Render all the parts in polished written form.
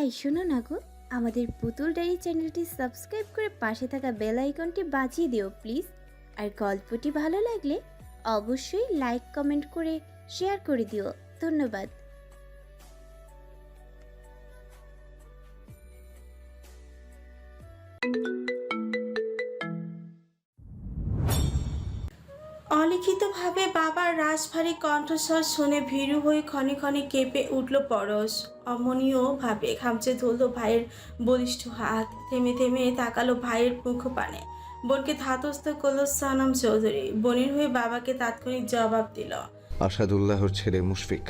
এই শোনো না গো, আমাদের পুতুল ডায়েরি চ্যানেলটি সাবস্ক্রাইব করে পাশে থাকা বেল আইকনটি বাজিয়ে দিও প্লিজ। আর গল্পটি ভালো লাগলে অবশ্যই লাইক কমেন্ট করে শেয়ার করে দিও। ধন্যবাদ। অলিখিতভাবে বাবার রাশভারী কণ্ঠস্বর শুনে ভীরু হয়ে ক্ষণে ক্ষণে কেঁপে উঠল পরশ। অমনীয়ভাবে খামচে ধরল ভাইয়ের বলিষ্ঠ হাত। থেমে থেমে তাকালো ভাইয়ের মুখপানে। বোনকে ধাতস্থ করল সানাম চৌধুরী। বোনের হয়ে বাবাকে তাৎক্ষণিক জবাব দিল। আসাদুল্লাহর ছেলে মুশফিক।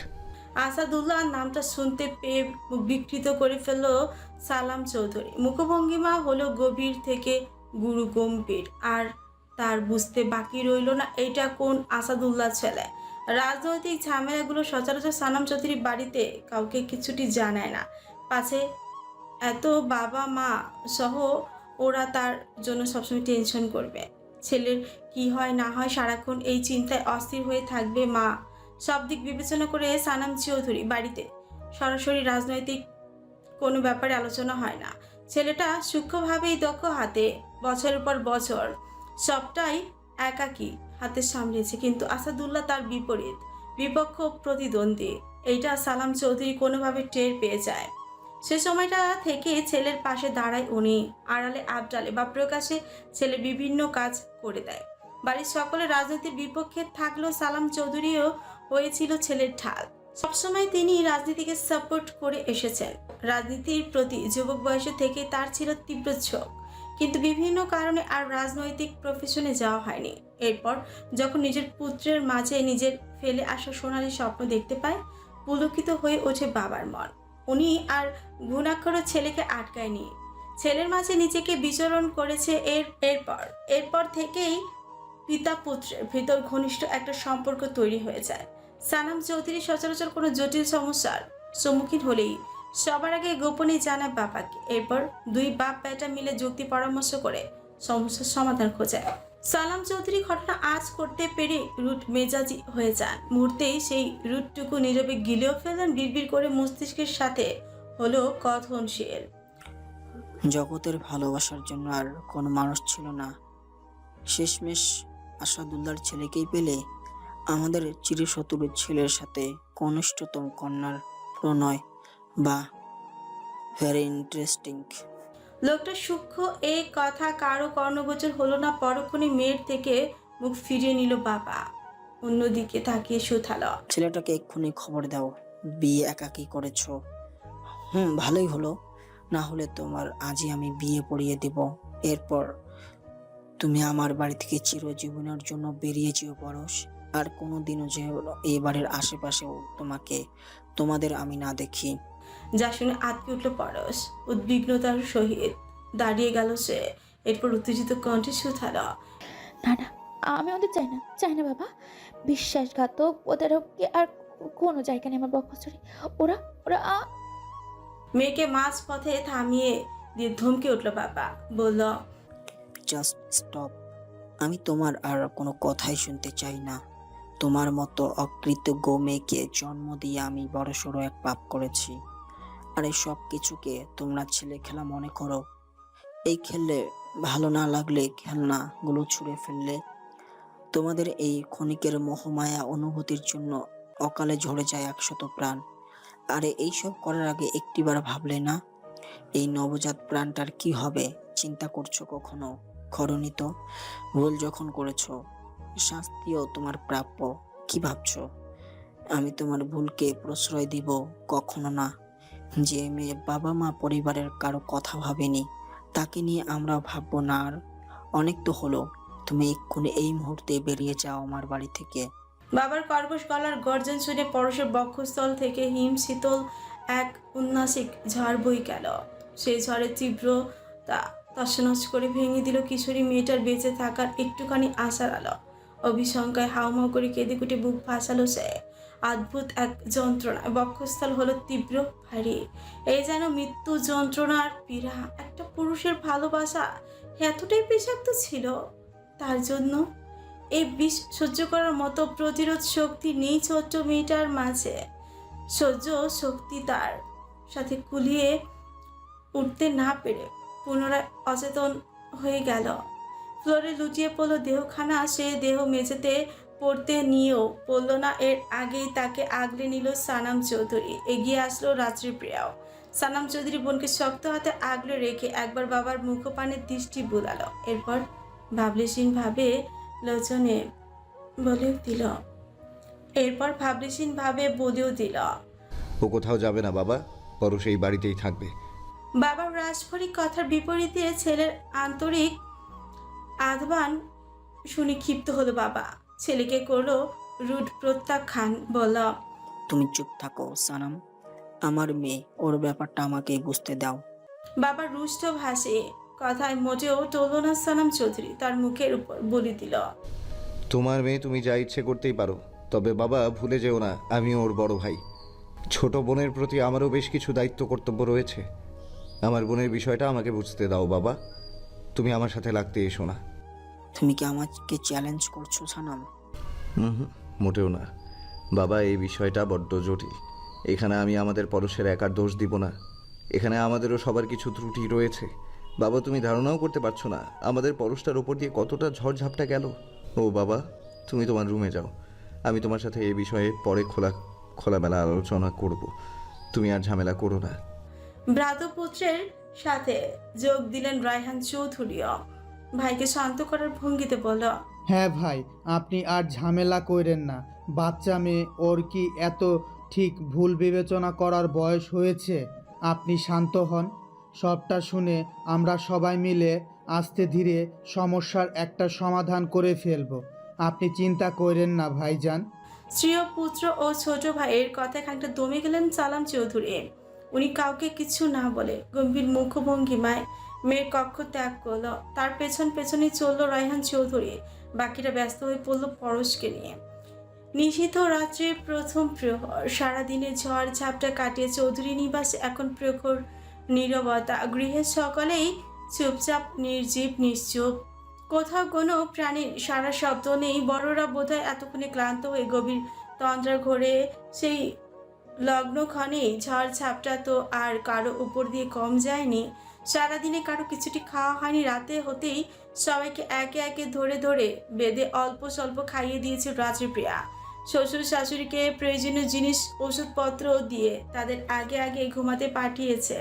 আসাদুল্লাহ নামটা শুনতে পেয়ে মুখ বিকৃত করে ফেলল সালাম চৌধুরী। মুখভঙ্গিমা হলো গভীর থেকে গুরু গম্ভীর। আর তার বুঝতে বাকি রইল না এটা কোন আসাদুল্লাহ ছেলে। রাজনৈতিক ঝামেলাগুলো সচরাচর সালাম চৌধুরী বাড়িতে কাউকে কিছুটি জানায় না। পাছে এত বাবা মা সহ ওরা তার জন্য সবসময় টেনশন করবে। ছেলের কি হয় না হয় সারাক্ষণ এই চিন্তায় অস্থির হয়ে থাকবে মা। সব দিক বিবেচনা করে সানাম চৌধুরী বাড়িতে সরাসরি রাজনৈতিক কোনো ব্যাপারে আলোচনা হয় না। ছেলেটা সূক্ষ্মভাবেই দক্ষ হাতে বছরের পর বছর সবটাই একাকী হাতে সামলেছে। কিন্তু আসাদুল্লাহ তার বিপরীত, বিপক্ষ প্রতিদ্বন্দ্বী। এইটা সালাম চৌধুরী কোনোভাবে টের পেয়ে যায়। সে সময়টা থেকে ছেলের পাশে দাঁড়ায় উনি। আড়ালে আবডালে বা প্রকাশে ছেলে বিভিন্ন কাজ করে দেয়। বাড়ির সকলে রাজনীতির বিপক্ষে থাকলেও সালাম চৌধুরীও হয়েছিল ছেলের ঢাল। সবসময় তিনি রাজনীতিকে সাপোর্ট করে এসেছেন। রাজনীতির প্রতি যুবক বয়সে থেকে তার ছিল তীব্র ঝোঁক। কিন্তু বিভিন্ন কারণে আর রাজনৈতিক প্রফেশনে যাওয়া হয়নি। এরপর যখন নিজের পুত্রের মাঝে নিজের ফেলে আসা সোনালী স্বপ্ন দেখতে পায়, পুলকিত হয়ে ওঠে বাবার মন। উনি আর ঘুণাক্ষরও ছেলেকে আটকায়নি। ছেলের মাঝে নিজেকে বিচরণ করেছে। এরপর থেকেই পিতা পুত্রের ভিতর ঘনিষ্ঠ একটা সম্পর্ক তৈরি হয়ে যায়। সানাম চৌধুরী সচরাচর কোনো জটিল সমস্যার সম্মুখীন হলেই সবার আগে গোপনে জানায় বাবাকে। এরপর দুই বাপ বেটা মিলে যুক্তি পরামর্শ করে সমস্যার সমাধান খোঁজে। সালাম চৌধুরী ঘটনা আজ করতে পেরে রুট মেজাজি হয়ে যান। মুহূর্তেই সেই রুটটুকু নীরবে গিলেও ফেলেন। বিড়বিড় করে মস্তিষ্কের সাথে হলো কথনশীল। জগতের ভালোবাসার জন্য আর কোনো মানুষ ছিল না। শেষমেশ আসাদুল্লাহর ছেলেকেই পেলে। আমাদের চিরশত্রুর ছেলের সাথে কনিষ্ঠতম কন্যার প্রণয়। বা ভেরি ইন্টারেস্টিং। লোকটা সূক্ষ্ম এই কথা কারো কর্ণগোচর হলো না। পরক্ষণে মেয়ের থেকে মুখ ফিরিয়ে নিল বাবা। অন্যদিকে তাকিয়ে শুধালো। ছেলেটাকে এক্ষুনি খবর দাও, বিয়ে একাকী করেছো। ভালোই হলো। না হলে তোমার আজই আমি বিয়ে পড়িয়ে দেব। এরপর তুমি আমার বাড়ি থেকে চিরজীবনের জন্য বেরিয়ে যেও পরশ। আর কোনোদিনও যে এই বাড়ির আশেপাশেও তোমাদের আমি না দেখি। যা শুনে আটকে উঠল পরশ। উদ্বিগ্নতার সহিত দাঁড়িয়ে গেল সে। এরপর উত্তেজিত কণ্ঠে শুধালো। না না, আমি ওদের চাই না, চাই না বাবা। বিশ্বাসঘাতক ওদেরকে আর কোনো জায়গা নেই আমার বক্ষস্থলে। ওরা ওরা মেয়েকে মাঝ পথে থামিয়ে দিয়ে ধমকে উঠল বাবা। বলল, জাস্ট স্টপ। আমি তোমার আর কোনো কথাই শুনতে চাই না। তোমার মতো অকৃতজ্ঞ মেয়েকে জন্ম দিয়ে আমি বড়সড় এক পাপ করেছি। আর এই সব কিছুকে তোমরা ছেলে খেলা মনে করো। এই খেললে ভালো না লাগলে খেলনাগুলো ছুঁড়ে ফেললে। তোমাদের এই ক্ষণিকের মোহমায়া অনুভূতির জন্য অকালে ঝরে যায় 100 প্রাণ। আরে এইসব করার আগে একটিবার ভাবলে না এই নবজাত প্রাণটার কি হবে? চিন্তা করছো কখনো? করনি তো। ভুল যখন করেছো, শাস্তিও তোমার প্রাপ্য। কি ভাবছো আমি তোমার ভুলকে প্রশ্রয় দিব? কখনো না। যে মেয়ে বাবা মা পরিবারের কারো কথা ভাবেনি, তাকে নিয়ে আমরা ভাববো না? আর অনেক তো হলো। তুমি এক্ষুনি এই মুহূর্তে বেরিয়ে যাও আমার বাড়ি থেকে। বাবার কর্কশ গলার গর্জন শুনে পরশের বক্ষস্থল থেকে হিম শীতল এক উন্নাসিক ঝড় বই গেল। সেই ঝড়ের তীব্রতা তছনছ করে ভেঙে দিল কিশোরী মেয়েটার বেঁচে থাকার একটুখানি আশার আলো। অভিশঙ্কায় হাউমাউ করে কেঁদে কুটে বুক ভাসালো সে। অদ্ভুত এক যন্ত্রণায় বক্ষস্থল হলো তীব্র ভারী। এই যেন মৃত্যু যন্ত্রণার পীড়া। একটা পুরুষের ভালোবাসা এতটাই বিষাক্ত ছিল তার জন্য। এই বিষ সহ্য করার মতো প্রতিরোধ শক্তি নেই ছোট্ট মেয়েটার মাঝে। সহ্য শক্তি তার সাথে কুলিয়ে উঠতে না পেরে পুনরায় অচেতন হয়ে গেল। ফ্লোরে লুটিয়ে পড়ল দেহখানা। সে দেহ মেঝেতে পড়তে নিয়েও পড়ল না। এর আগেই তাকে আগলে নিল সানাম চৌধুরী। এগিয়ে আসলো রাত্রিপ্রিয়াও। সানাম চৌধুরী বোনকে শক্ত হাতে আগলে রেখে একবার বাবার মুখপানে দৃষ্টি বুলালো, এরপর ভাবলেশীন ভাবে লোচনে বলেও দিল ও কোথাও যাবে না বাবা, পরশ এই বাড়িতেই থাকবে। বাবার রাজভরিক কথার বিপরীতে ছেলের আন্তরিক আহ্বান শুনে ক্ষিপ্ত হলো বাবা। ছেলেকে করলো রুড প্রত্যাখ্যান। বলল, তুমি চুপ থাকো সানাম, আমার মেয়ে, ওর ব্যাপারটা আমাকে বুঝতে দাও। বাবা রুষ্ট ভাষে কথায় মোটেও টলল না সানাম চৌধুরী। তার মুখের উপর বলে দিল, তোমার মেয়ে, তুমি যা ইচ্ছে করতেই পারো, তবে বাবা ভুলে যেও না আমি ওর বড় ভাই। ছোট বোনের প্রতি আমারও বেশ কিছু দায়িত্ব কর্তব্য রয়েছে। আমার বোনের বিষয়টা আমাকে বুঝতে দাও বাবা, তুমি আমার সাথে লাগতে এসো না। তুমি কি আমাকে চ্যালেঞ্জ করছো সানাম? হুম, মোটেও না বাবা, এই বিষয়টা বড্ড জটিল। এখানে আমি আমাদের পরশের একার দোষ দিব না, এখানে আমাদেরও সবার কিছু ত্রুটি রয়েছে। বাবা তুমি ধারণাও করতে পারছো না আমাদের পরশটার ওপর দিয়ে কতটা ঝড়ঝাপটা গেল। ও বাবা, তুমি তোমার রুমে যাও, আমি তোমার সাথে এই বিষয়ে পরে খোলামেলা আলোচনা করব। তুমি আর ঝামেলা করো না। ভ্রাতুপুত্রের সাথে যোগ দিলেন রায়হান চৌধুরীও। ভাইকে শান্ত করার ভঙ্গিতে বলল, হ্যাঁ ভাই, আপনি আর ঝামেলা কইরেন না। বাচ্চা মেয়ে, ওর কি এত ঠিক ভুল বিবেচনা করার বয়স হয়েছে? আপনি শান্ত হন। সবটা শুনে আমরা সবাই মিলে আস্তে ধীরে সমস্যার একটা সমাধান করে ফেলব। আপনি চিন্তা কইরেন না ভাইজান। স্ত্রী ও পুত্র ও ছোট ভাইয়ের কথায় খানিকটা দমে গেলেন সালাম চৌধুরী। উনি কাউকে কিছু না বলে গম্ভীর মুখভঙ্গিমায় মেয়ের কক্ষ ত্যাগ করলো। তার পেছন পেছনে চলল রায়হান চৌধুরী। বাকিরা ব্যস্ত হয়ে পড়ল পরশকে নিয়ে। নিশীথ রাত্রির প্রথম প্রহর। সারাদিনের ঝড় ঝাপটা কাটিয়ে চৌধুরী নিবাসে এখন প্রখর নীরবতা। গৃহের সকলেই চুপচাপ, নির্জীব, নিশ্চুপ। কোথাও কোনো প্রাণীর সারা শব্দ নেই। বড়রা বোধহয় এতক্ষণে ক্লান্ত হয়ে গভীর তন্দ্রা ঘরে সেই লগ্নক্ষণেই ঝড় ঝাপটা তো আর কারো উপর দিয়ে কম যায়নি। সারাদিনে কারো কিছুটি খাওয়া হয়নি। রাতে হতেই সবাইকে একে একে ধরে ধরে বেঁধে অল্প স্বল্প খাইয়ে দিয়েছে রাত্রিপ্রিয়া। শ্বশুর শাশুড়িকে প্রয়োজনীয় জিনিস, ওষুধপত্র দিয়ে তাদের আগে আগে ঘুমাতে পাঠিয়েছে।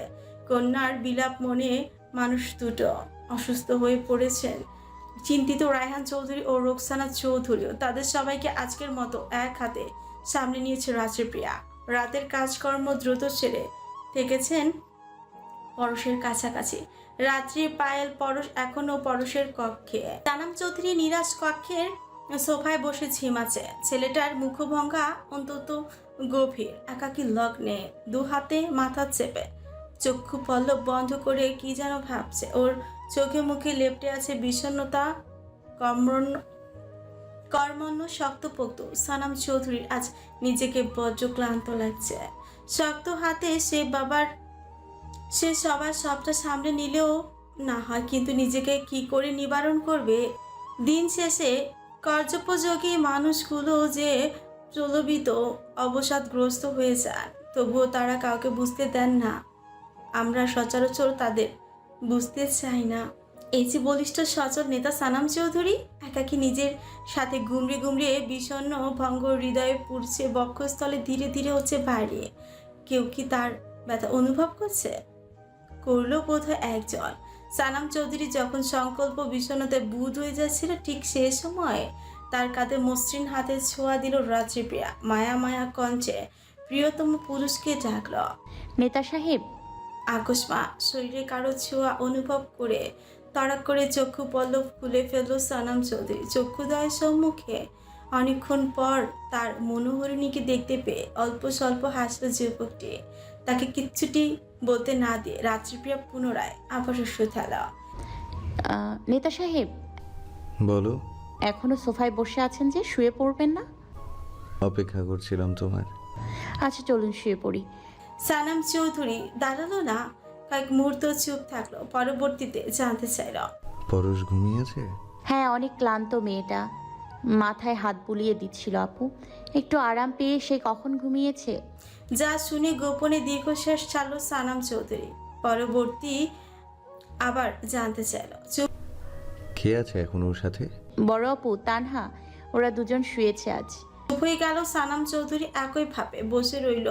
কন্যার বিলাপ মনে মানুষ দুটো অসুস্থ হয়ে পড়েছেন। চিন্তিত রায়হান চৌধুরী ও রোকসানা চৌধুরীও। তাদের সবাইকে আজকের মতো এক হাতে সামনে নিয়েছে রাত্রিপ্রিয়া। রাতের কাজকর্ম দ্রুত সেরে থেকেছেন পরশের কাছাকাছি। রাত্রি পায়েল পরশ এখনো পরশের কক্ষে। সানাম চৌধুরী নিরাশ কক্ষের সোফায় বসে ঝিমাচ্ছে। ছেলেটার মুখভঙ্গা অন্তত গভীর, একাকী লগ্নে, দু হাতে মাথা চেপে চক্ষু পল্লব বন্ধ করে কি যেন ভাবছে। ওর চোখে মুখে লেপ্টে আছে বিষণ্ণতা। কর্মণ্য শক্তপোক্ত সানাম চৌধুরীর আজ নিজেকে বজ্র ক্লান্ত লাগছে। শক্ত হাতে সে সবার সবটা সামনে নিলেও না হয়, কিন্তু নিজেকে কি করে নিবারণ করবে? দিন শেষে কার্যোপযোগী মানুষগুলো যে প্রলোভিত, অবসাদগ্রস্ত হয়ে যান, তবুও তারা কাউকে বুঝতে দেন না। আমরা সচরাচর তাদের বুঝতে চাই না। এই যে বলিষ্ঠ সচল নেতা সানাম চৌধুরী, একাকী নিজের সাথে গুমড়ে গুমড়ে বিষণ্ণ ভঙ্গ হৃদয়ে পুড়ছে, বক্ষস্থলে ধীরে ধীরে হচ্ছে বাইরে। কেউ কি তার ব্যথা অনুভব করছে? করলো বোধহয় একজন। সানাম চৌধুরী যখন সংকল্প বিষণ্ণতায় বুঁদ হয়ে যাচ্ছিল, ঠিক সে সময় তার কাঁধে মসৃণ হাতের ছোঁয়া দিল রাত্রিপ্রিয়া। মায়া মায়া কঞ্চে প্রিয়তম পুরুষকে ডাকল, নেতা সাহেব। আকস্মা শরীরে কারো ছোঁয়া অনুভব করে তড়াক করে চক্ষু পল্লব খুলে ফেলল সানাম চৌধুরী। চক্ষুদয়ের সম্মুখে অনেকক্ষণ পর তার মনোহরিণীকে দেখতে পেয়ে অল্প স্বল্প হাসল যুবকটি। তাকে কিচ্ছুটি বলতে না দিয়ে রাত্রিপ্রিয়া পুনরায় আবার শুথালা। নেতা সাহেব, বলো। এখনো সোফায় বসে আছেন যে, শুয়ে পড়বেন না? অপেক্ষা করছিলাম তোমার। আচ্ছা চলুন শুয়ে পড়ি। সানাম চৌধুরী দাঁড়ালো না, কয়েক মুহূর্ত চুপ থাকলো। পরবর্তীতে জানতে চাইল, পরশ ঘুমিয়েছে? হ্যাঁ, অনেক ক্লান্ত মেয়েটা, মাথায় হাত বুলিয়ে দিচ্ছিল আপু। একটু আরাম পেয়ে সে কখন ঘুমিয়েছে। যা শুনে গোপনে দীর্ঘশ্বাস ছাড়ল সানাম চৌধুরী। পরবর্তী আবার জানতে চাইল। চুপ কে আছে এখন ওর সাথে? বড় আপু তানহা, ওরা দুজন শুয়েছে আজ। হয়ে গেল সানাম চৌধুরী একইভাবে বসে রইল,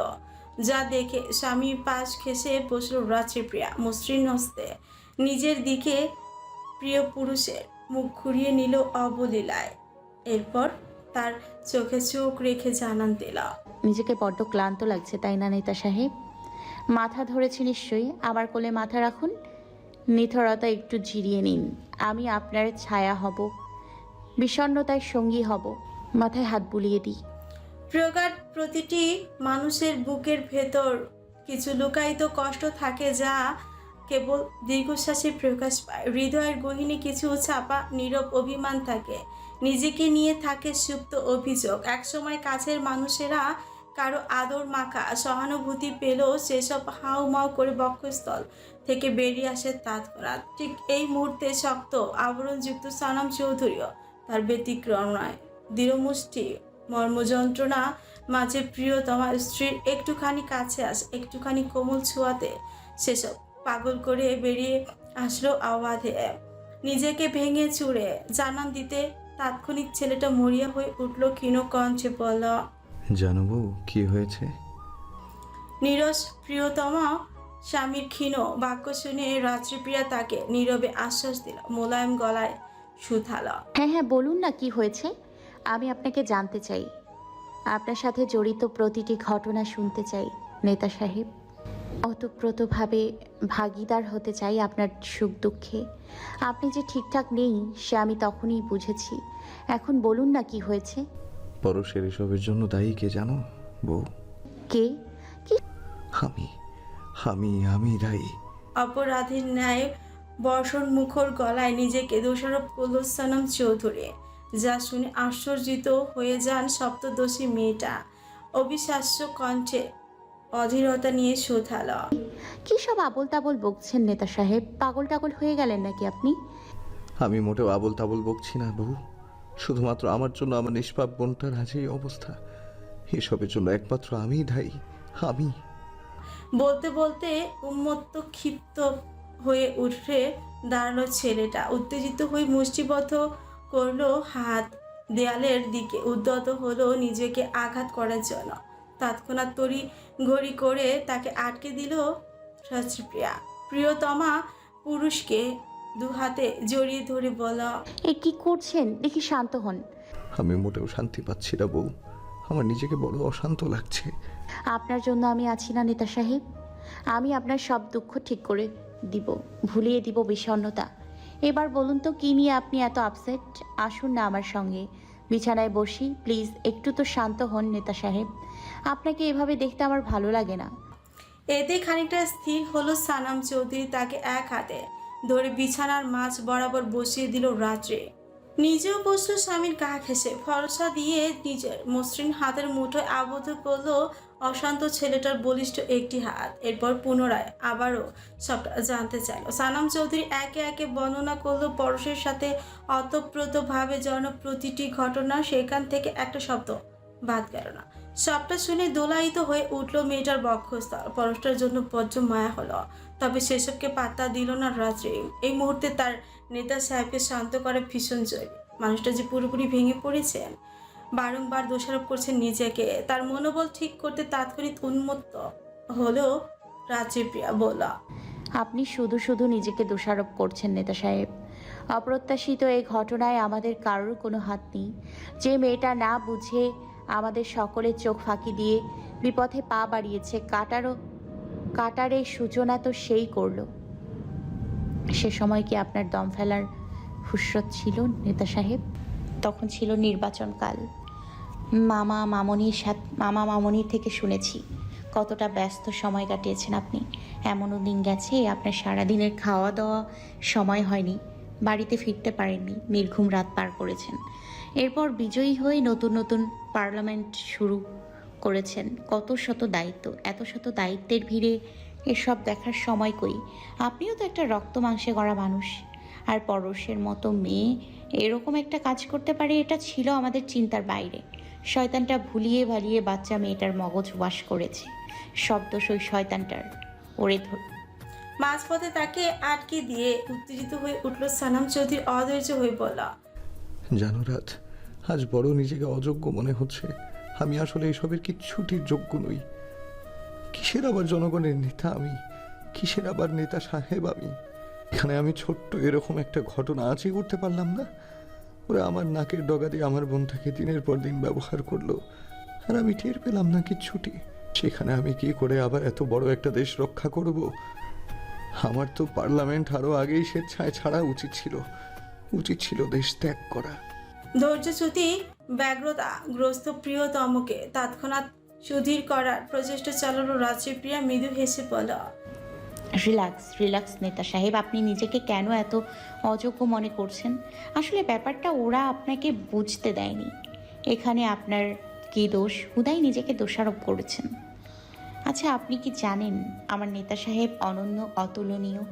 যা দেখে স্বামীর পাশ ঘেঁষে বসল রাত্রিপ্রিয়া মসৃণ হস্তে নিজের দিকে প্রিয় পুরুষের মুখ ঘুরিয়ে নিল অবলীলায়। এরপর তার চোখে চোখ রেখে জানান দিল। নিজেকে বড্ড ক্লান্ত লাগছে তাই না নেতা সাহেব? মাথা ধরেছে নিশ্চয়ই, আমার কোলে মাথা রাখুন। নিথরতা একটু জিরিয়ে নিন, আমি আপনার ছায়া হব, বিষণ্ণতায় সঙ্গী হব। মাথায় হাত বুলিয়ে দিই। প্রগাঢ় প্রতিটি মানুষের বুকের ভেতর কিছু লুকায়িত কষ্ট থাকে, যা কেবল দীর্ঘশ্বাসে প্রকাশ পায়। হৃদয়ের গহীনে কিছু চাপা নীরব অভিমান থাকে, নিজেকে নিয়ে থাকে সুপ্ত অভিযোগ। একসময় কাছের মানুষেরা কারো আদর মাখা সহানুভূতি পেলেও সেসব হাউমাউ করে বক্ষস্থল থেকে বেরিয়ে আসে তৎক্ষণাৎ। ঠিক এই মুহূর্তে শক্ত আবরণযুক্ত সানাম চৌধুরীও তার ব্যতিক্রম নয়। দৃঢ়মুষ্টি মর্মযন্ত্রণা মাঝে প্রিয়তমা স্ত্রীর একটুখানি কাছে একটুখানি কোমল ছোঁয়াতে সেসব পাগল করে বেরিয়ে আসলো অবাধে। নিজেকে ভেঙে চুড়ে জানান দিতে তাৎক্ষণিক ছেলেটা মরিয়া হয়ে উঠল, ক্ষীণ কণ্ঠে বলল। জানো বউ, কি হয়েছে? নীরস প্রিয়তমা স্বামীর ক্ষীণ বাক্য শুনে রাত্রিপ্রিয়া তাকে নীরবে আশ্বাস দিল, মোলায়েম গলায় সুথালো। হ্যাঁ হ্যাঁ বলুন না কি হয়েছে, আমি আপনাকে জানতে চাই, আপনার সাথে জড়িত প্রতিটি ঘটনা শুনতে চাই নেতা সাহেব। অতপ্রতভাবে ভাগীদার হতে চাই আপনার সুখ দুঃখে। আপনি যে ঠিকঠাক নেই সে আমি তখনই বুঝেছি। এখন বলুন না কি হয়েছে। পরশের এসবের জন্য দায়ী কে জানো বউ? কে? কি? আমি আমি আমি দায়ী। অপরাধীর ন্যায় বর্ষণ মুখর গলায় নিজেকে দোষারোপ করল সানাম চৌধুরী, যা শুনে আশ্চর্যিত হয়ে যান সপ্তদোষী মেয়েটা। অবিশ্বাস্য কণ্ঠে অধীরতা নিয়ে শোধাল। কি সব আবোল তাবোল বকছেন নেতা সাহেব? পাগল টাগল হয়ে গেলেন নাকি আপনি? আমি মোটেও আবোল তাবোল বকছি না বউ, শুধুমাত্র আমার জন্য আমার নিষ্পাপ বোনটার আজ এই অবস্থা। এসবের জন্য একমাত্র আমিই দায়ী, আমি। বলতে বলতে উন্মত্ত ক্ষিপ্ত হয়ে উঠে দাঁড়ালো ছেলেটা। উত্তেজিত হয়ে মুষ্টিবদ্ধ করলো হাত, দেয়ালের দিকে উদ্যত হলো নিজেকে আঘাত করার জন্য। তৎক্ষণাৎ তড়ি ঘড়ি করে তাকে আটকে দিল রাত্রিপ্রিয়া। প্রিয়তমা পুরুষকে দু হাতে জড়িয়ে ধরে বলল। এ কি করছেন? দেখি শান্ত হন। আমি মোটেও শান্তি পাচ্ছি না বউ, আমার নিজেকে বড় অশান্ত লাগছে। আপনার জন্য আমি আছি না নেতা সাহেব? আমি আপনার সব দুঃখ ঠিক করে দিব, ভুলিয়ে দিব বিষণ্ণতা। এবার বলুন তো কি নিয়ে আপনি এত আপসেট? আসুন না আমার সঙ্গে, বিছানায় বসি প্লিজ। একটু তো শান্ত হন নেতা সাহেব, আপনাকে এভাবে দেখতে আমার ভালো লাগে না। এতে খানিকটা স্থির হলো সানাম চৌধুরী, তাকে এক হাতে ধরে বিছানার মাঝ বরাবর বসিয়ে দিল রাত্রে। নিজেও বসল স্বামীর গা ঘেঁষে, ভরসা দিয়ে নিজের মসৃণ হাতের মুঠোয় আবদ্ধ করলো অশান্ত ছেলেটার বলিষ্ঠ একটি হাত। এরপর পুনরায় আবারও সবটা জানতে চাইল। সানাম চৌধুরী একে একে বর্ণনা করলো পরশের সাথে অতপ্রতভাবে যেন প্রতিটি ঘটনা, সেখান থেকে একটা শব্দ বাদ গেল না। সবটা শুনে দোলায়িত হয়ে উঠল মেয়েটার বক্ষস্থল। পরশটার জন্য বজ্র মায়া হলো, তবে সেসবকে পাত্তা দিল না রাত্রি। এই মুহূর্তে তার নেতা সাহেবকে শান্ত করে ভীষণ জরুরি। মানুষটা যে পুরোপুরি ভেঙে পড়েছেন, বারংবার দোষারোপ করছেন নিজেকে। তার মনোবল ঠিক করতে তাৎক্ষণিক উন্মত্ত হলেও রাত্রিপ্রিয়া বলল। আপনি শুধু শুধু নিজেকে দোষারোপ করছেন নেতা সাহেব। অপ্রত্যাশিত এই ঘটনায় আমাদের কারোর কোনো হাত নেই। যে মেয়েটা না বুঝে আমাদের সকলের চোখ ফাঁকি দিয়ে বিপথে পা বাড়িয়েছে, কাটারে সূচনা তো সেই করলো। সে সময় কি আপনার দম ফেলার ফুসরত ছিল নেতা সাহেব? তখন ছিল নির্বাচনকাল। মামা মামনির থেকে শুনেছি কতটা ব্যস্ত সময় কাটিয়েছেন আপনি। এমনও দিন গেছে আপনার সারাদিনের খাওয়া দাওয়া সময় হয়নি, বাড়িতে ফিরতে পারেননি, নির্ঘুম রাত পার করেছেন। এরপর বিজয়ী হয়ে নতুন নতুন পার্লামেন্ট শুরু করেছেন। কত শত দায়িত্ব, এত শত দায়িত্বের ভিড়ে এসব দেখার সময় কই? আপনিও তো একটা রক্ত মাংসে গড়া মানুষ। আর পরশের মতো মেয়ে এরকম একটা কাজ করতে পারে, এটা ছিল আমাদের চিন্তার বাইরে। শয়তানটা ভুলিয়ে ভালিয়ে বাচ্চা মেয়েটার মগজ ওয়াশ করেছে। সব দোষ ওই শয়তানটার। ওরে মাঝপথে তাকে আটকে দিয়ে উত্তেজিত হয়ে উঠল সানাম চৌধুরী, অধৈর্য হয়ে বলল, জানো রাত, আজ বড় নিজেকে অযোগ্য মনে হচ্ছে। আমি আসলে এসবের কিচ্ছুটির যোগ্য নই। কিসের আবার জনগণের নেতা আমি, কিসের আবার নেতা সাহেব আমি? এখানে আমি ছোট্ট এরকম একটা ঘটনা আজই করতে পারলাম না। ওরা আমার নাকের ডগা দিয়ে আমার বোনটাকে দিনের পর দিন ব্যবহার করলো, আর আমি টের পেলাম না কিচ্ছুটি। সেখানে আমি কি করে আবার এত বড় একটা দেশ রক্ষা করব? আমার তো পার্লামেন্ট আরো আগেই স্বেচ্ছায় ছাড়া উচিত ছিল দেশ ত্যাগ করা। ধৈর্যচ্যুতি ব্যগ্রতাগ্রস্ত প্রিয়তমকে তৎক্ষণাৎ সুধীর করার প্রচেষ্টা চালালো রাত্রিপ্রিয়া মৃদু হেসে বলল, রিল্যাক্স নেতা সাহেব, আপনি নিজেকে কেন এত অযোগ্য মনে করছেন? আসলে ব্যাপারটা ওরা আপনাকে বুঝতে দেয়নি। এখানে আপনার কি দোষ? হুদাই নিজেকে দোষারোপ করেছেন। আচ্ছা, আপনি কি জানেন আমার নেতা সাহেব অনন্য, অতুলনীয়?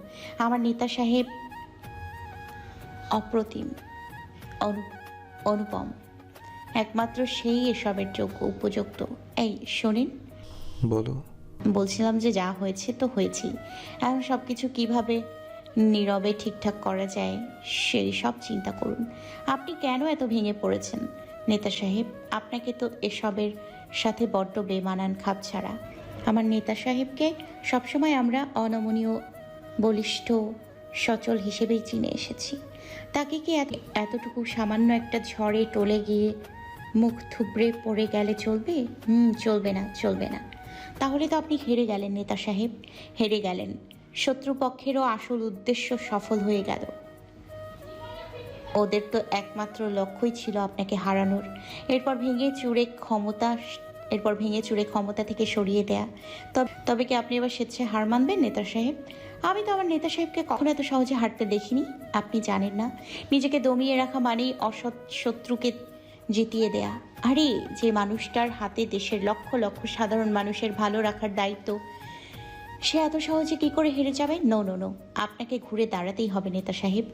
আমার নেতা সাহেব অপ্রতিম, অনুপম। একমাত্র সেই এসবের যোগ্য, উপযুক্ত। এই শোনেন, বলো। বলছিলাম যে যা হয়েছে তো হয়েছেই। এখন সব কিছু কীভাবে নীরবে ঠিকঠাক করা যায় সেই সব চিন্তা করুন। আপনি কেন এত ভেঙে পড়েছেন নেতা সাহেব? আপনাকে তো এসবের সাথে বড্ড বেমানান, খাপ ছাড়া। আমার নেতা সাহেবকে সবসময় আমরা অনমনীয়, বলিষ্ঠ, সচল হিসেবেই চিনে এসেছি। তাকে কি এতটুকু সামান্য একটা ঝড়ে টলে গিয়ে মুখ থুবড়ে পড়ে গেলে চলবে? চলবে না। তাহলে তো আপনি হেরে গেলেন নেতা সাহেব, হেরে গেলেন। শত্রুপক্ষেরও আসল উদ্দেশ্য সফল হয়ে গেল। ওদের তো একমাত্র লক্ষ্যই ছিল আপনাকে হারানোর, এরপর ভেঙে চুরে ক্ষমতা থেকে সরিয়ে দেয়া। তবে কি আপনি এবার স্বেচ্ছায় হার মানবেন নেতা সাহেব? আমি তো আমার নেতা সাহেবকে কখনো এত সহজে হারতে দেখিনি। আপনি জানেন না, নিজেকে দমিয়ে রাখা মানেই অসৎ শত্রুকে জিতিয়ে দেয়া। আরে, যে মানুষটার হাতে দেশের লক্ষ লক্ষ সাধারণ মানুষের ভালো রাখার দায়িত্ব, সে এত সহজে কি করে হেরে যাবে? নো, আপনাকে ঘুরে দাঁড়াতেই হবে নেতা সাহেব।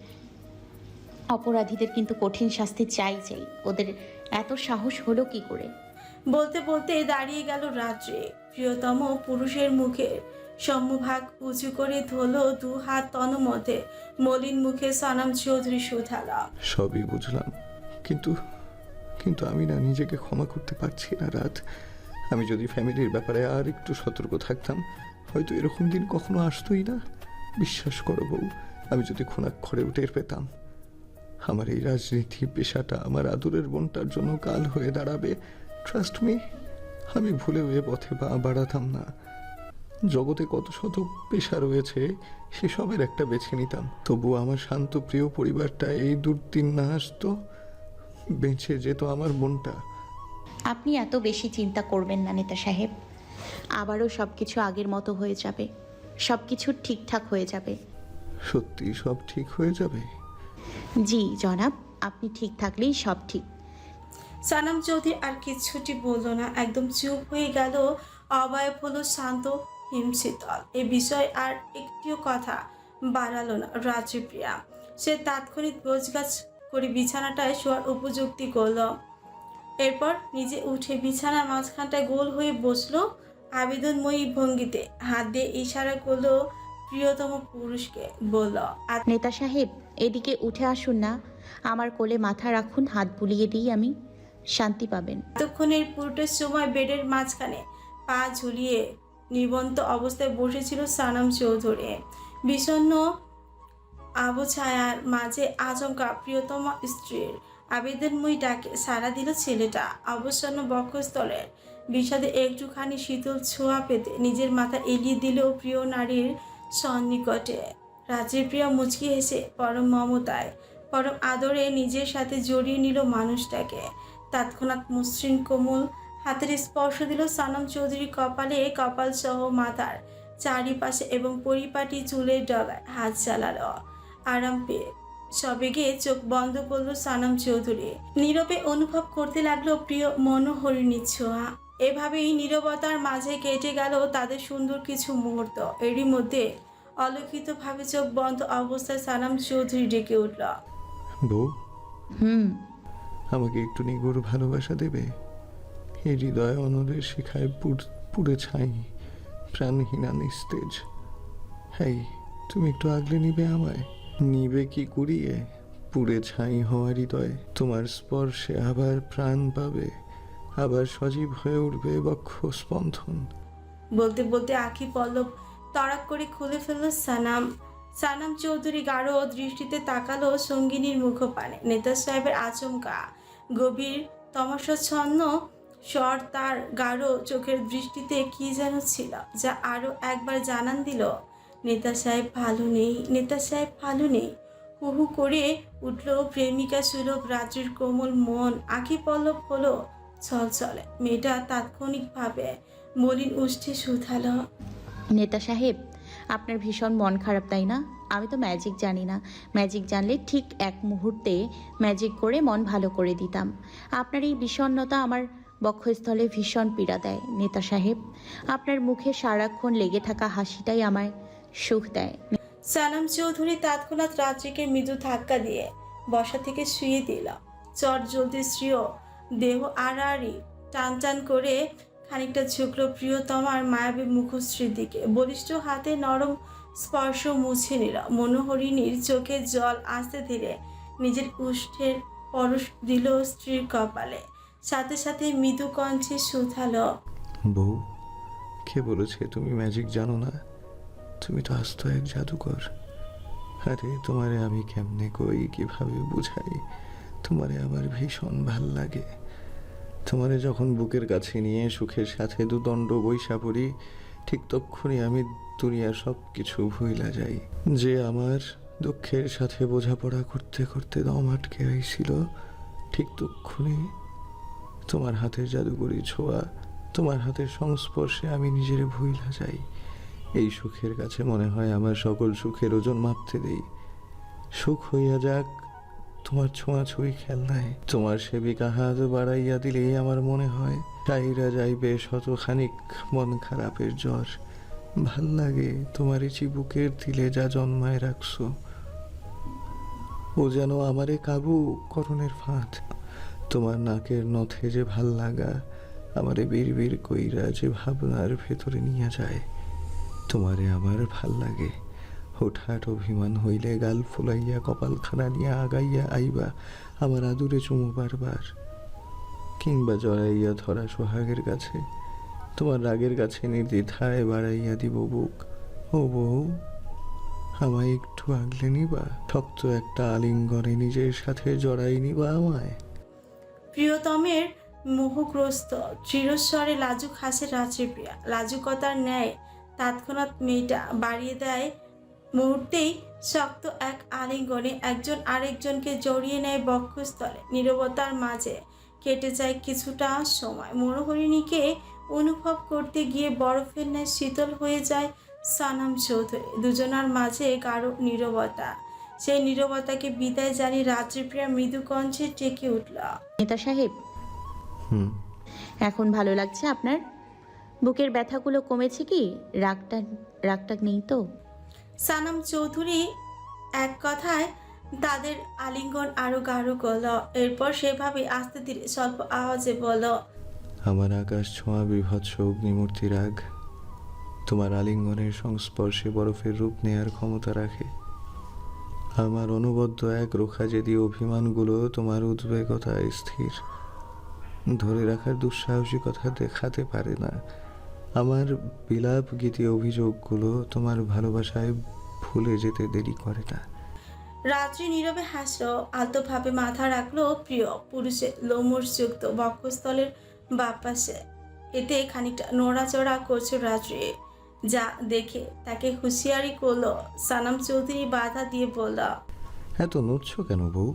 অপরাধীদের কিন্তু কঠিন শাস্তি চাই। ওদের এত সাহস হলো কি করে? বলতে বলতে দাঁড়িয়ে গেল রাত্রি। প্রিয়তম পুরুষের মুখে সম্মুভাগ উঁচু করে ধরলো দু হাত তন্মধ্যে। মলিন মুখে সানাম চৌধুরী শুধালা, সবই বুঝলাম, কিন্তু আমি না নিজেকে ক্ষমা করতে পারছি না রাত। আমি যদি ফ্যামিলির ব্যাপারে আর একটু সতর্ক থাকতাম, হয়তো এরকম দিন কখনো আসতোই না। বিশ্বাস করো বউ, আমি যদি খুনাক্ষরেও টের পেতাম আমার এই রাজনীতি পেশাটা আমার আদরের বোনটার জন্য কাল হয়ে দাঁড়াবে, ট্রাস্ট মি, আমি ভুলেও এ পথে পা বাড়াতাম না। জগতে কত শত পেশা রয়েছে, সেসবের একটা বেছে নিতাম। তবু আমার শান্ত প্রিয় পরিবারটা এই দুর্দিন না আসতো, বেঁচে যেত আমার বোনটা। আপনি এত বেশি চিন্তা করবেন না নেতা সাহেব, আবারও সবকিছু আগের মতো হয়ে যাবে, সবকিছু ঠিকঠাক হয়ে যাবে। সত্যি সব ঠিক হয়ে যাবে? জি জনাব, আপনি ঠিক থাকলেই সব ঠিক। সানাম চৌধুরী আর কিচ্ছুটি বলল না, একদম চুপ হয়ে গেল। অবয়ব হলো শান্ত, হিমশীতল। এ বিষয়ে আর একটিও কথা বাড়ালো না রাত্রিপ্রিয়া। সে তাৎক্ষণিক গোছগাছ করে বিছানাটায় শোয়ার উপযুক্তি করল। এরপর নিজে উঠে বিছানার মাঝখানটায় গোল হয়ে বসলো। আবেদনময়ী ভঙ্গিতে হাত দিয়ে ইশারা করলো প্রিয়তম পুরুষকে, বলল, নেতা সাহেব, এদিকে উঠে আসুন না, আমার কোলে মাথা রাখুন, হাত বুলিয়ে দিই আমি, শান্তি পাবেন। এতক্ষণের পুরোটা সময় বেডের মাঝখানে পা ঝুলিয়ে নিবন্ত অবস্থায় বসেছিল সানাম চৌধুরী। বিষণ্ণ আবছায়ার মাঝে আচমকা প্রিয়তম স্ত্রীর আবেদনময়ী ডাকে সাড়া দিল ছেলেটা। অবসন্ন বক্ষস্থলের বিষাদে একটুখানি শীতল ছোঁয়া পেতে নিজের মাথা এগিয়ে দিলেও প্রিয় নারীর সন্নিকটে। রাত্রিপ্রিয়া মুচকি হেসে পরম মমতায়, পরম আদরে নিজের সাথে জড়িয়ে নিল মানুষটাকে। তৎক্ষণাৎ মসৃণ কোমল হাতের স্পর্শ দিল সানাম চৌধুরী কপালে, কপাল সহ মাথার চারিপাশে এবং পরিপাটি চুলের ডগায় হাত চালালো। আরাম পেয়ে সবেগে চোখ বন্ধ করলো সানাম চৌধুরী। নীরবে অনুভব করতে লাগলো প্রিয় মনোহরিণীর ছোঁয়া। এভাবেই নীরবতার মাঝে কেটে গেল তাদের সুন্দর কিছু মুহূর্ত। এরই মধ্যে অলক্ষিতভাবে চোখ বন্ধ অবস্থায় সানাম চৌধুরী ডেকে উঠল, বউ, হুম। আমাকে একটু নিগুড় ভালোবাসা দেবে? এই হৃদয় অনলের শিখায় পুড়ে ছাই, প্রাণহীনা নিস্তেজ। হ্যাঁ, তুমি একটু আগলে নিবে আমায়, নিবে কি কুড়িয়ে, পুড়ে ছাই হওয়া হৃদয় তোমার স্পর্শে আবার প্রাণ পাবে, আবার সজীব হয়ে উঠবে বক্ষ স্পন্দন। বলতে বলতে আঁখি পল্লব তড়াক করে খুলে ফেলল সানাম। সানাম চৌধুরী গাঢ় দৃষ্টিতে তাকালো সঙ্গিনীর মুখপানে। নেতা সাহেবের আচমকা গভীর তমসাচ্ছন্ন স্বর তার গাঢ় চোখের দৃষ্টিতে কি যেন ছিল, যা আরো একবার জানান দিল নেতা সাহেব ভালো নেই, নেতা সাহেব ভালো নেই। হু হু করে উঠল প্রেমিকা সুলভ রাত্রির কোমল মন। আঁখি পল্লব হলো ছলছলে। মেয়েটা তাৎক্ষণিকভাবে মলিন উষ্ঠে শুধালো, নেতা সাহেব, আপনার ভীষণ মন খারাপ তাই না? আমি তো ম্যাজিক জানি না। ম্যাজিক জানলে ঠিক এক মুহূর্তে ম্যাজিক করে মন ভালো করে দিতাম। আপনার এই বিষণ্ণতা আমার বক্ষস্থলে ভীষণ পীড়া দেয় নেতা সাহেব। আপনার মুখে সারাক্ষণ লেগে থাকা হাসিটাই আমায় সুখ দেয়। সানাম চৌধুরী তৎক্ষণাৎ রাত্রিকে মৃদু ধাক্কা দিয়ে বসা থেকে শুয়ে দিল। চট জলদি শ্রীয় দেহ আড়াআড়ি টান টান করে খানিকটা ঝুঁকলো প্রিয়তমার মায়াবী মুখশ্রীর দিকে। বলিষ্ঠ হাতে নরম স্পর্শ মুছে নিল। মনোহরিণীর চোখে জল আস্তে ধীরে নিজের উষ্ঠের পরশ দিল স্ত্রীর কপালে। সাথে সাথে মৃদু কণ্ঠে শুধালো, বউ, কে বলেছে তুমি ম্যাজিক জানো না? তুমি তো আস্ত এক জাদুকর। আরে তোমারে আমি কেমনে কই, কিভাবে বুঝাই, তোমারে আমার ভীষণ ভাল লাগে। তোমারে যখন বুকের কাছে নিয়ে সুখের সাথে দুদণ্ড বৈশা পড়ি, ঠিক তক্ষুনি আমি দুনিয়ার সব কিছু ভুইলা যাই। যে আমার দুঃখের সাথে বোঝাপড়া করতে করতে দম আটকে আইছিল, ঠিক তক্ষুনি তোমার হাতের জাদুকরি ছোঁয়া, তোমার হাতের সংস্পর্শে আমি নিজের ভুইলা যাই। এই সুখের কাছে মনে হয় আমার সকল সুখের ওজন মাপতে দেই। সুখ হইয়া যাক তোমার ছোঁয়াছুঁই খেলনায়, তোমার সেবিকা হাত বাড়াইয়া দিলেই আমার মনে হয় চাইরা যাইবে শতখানিক মন খারাপের জ্বর। ভাল লাগে তোমার এই চিবুকের দিলে যা জন্মায় রাখছো, ও যেন আমারে কাবু করণের ফাঁদ। তোমার নাকের নথে যে ভাল লাগা আমারে বিড়বিড় কইরা যে ভাবনার ভেতরে নিয়ে যায়। তোমারে আমার ভাল লাগে। হুটহাট অভিমান হইলে গাল ফুলাইয়া কপালখানা নিয়ে আগাইয়া আইবা আমার আদুরে চুমু বারবার, কিংবা জড়াইয়া ধরা সোহাগের কাছে তোমার রাগের কাছে নির্দ্বিধায় বাড়াইয়া দিব বুক। ও বউ, আমায় একটু আগলে নিবা, শক্ত একটা আলিঙ্গনে নিজের সাথে জড়াই নিবা আমায়। প্রিয়তমের মোহগ্রস্ত চিরস্বরে লাজুক হাসে রাত্রিপ্রিয়া। লাজুকতার ন্যায় তৎক্ষণাৎ মেয়েটা বাড়িয়ে দেয় মুহূর্তেই শক্ত এক আলিঙ্গনে। একজন আরেকজনকে জড়িয়ে নেয় বক্ষস্থলে। নীরবতার মাঝে কেটে যায় কিছুটা সময়। মনোহরিণীকে অনুভব করতে গিয়ে বরফের ন্যায় শীতল হয়ে যায় সানাম চৌধুরী। দুজনার মাঝে গাঢ় নীরবতা। সেই নীরবতাকে বিদায় জানি রাত্রিপ্রিয়া মৃদু কণ্ঠে টেকে উঠল, নেতা সাহেব, হুম, এখন ভালো লাগছে আপনার? বুকের ব্যথাগুলো কমেছে কি? রাগটা রাগটা নেই তো? সানাম চৌধুরী এক কথায় তাদের আলিঙ্গন আরো গাঢ় করল। এরপর সেভাবে আস্তে ধীরে স্বল্প আওয়াজে বলল, আমার আকাশ ছোঁয়া বিভৎস অগ্নিমূর্তি রাগ তোমার আলিঙ্গনের সংস্পর্শে বরফের রূপ নেয়ার ক্ষমতা রাখে। আমার অনবদ্য এক রোখা যেদি অভিমানগুলো তোমার উদ্বেগতায় স্থির, ধরে রাখার দুঃসাহসিকতা দেখাতে পারে না। আমার বিলাপ গীতি অভিযোগগুলো তোমার ভালোবাসায় ভুলে যেতে দেরি করে না। রাত্রি নীরবে হাসলো, আলতোভাবে মাথা রাখলো প্রিয় পুরুষের লোমর্ষযুক্ত বক্ষস্থলের বাপাশে। এতে খানিকটা নড়াচড়া করছে রাত্রি, যা দেখে তাকে হুঁশিয়ারি করলো সানাম চৌধুরী। বাধা দিয়ে বলল, এত নড়ছ কেন বউ?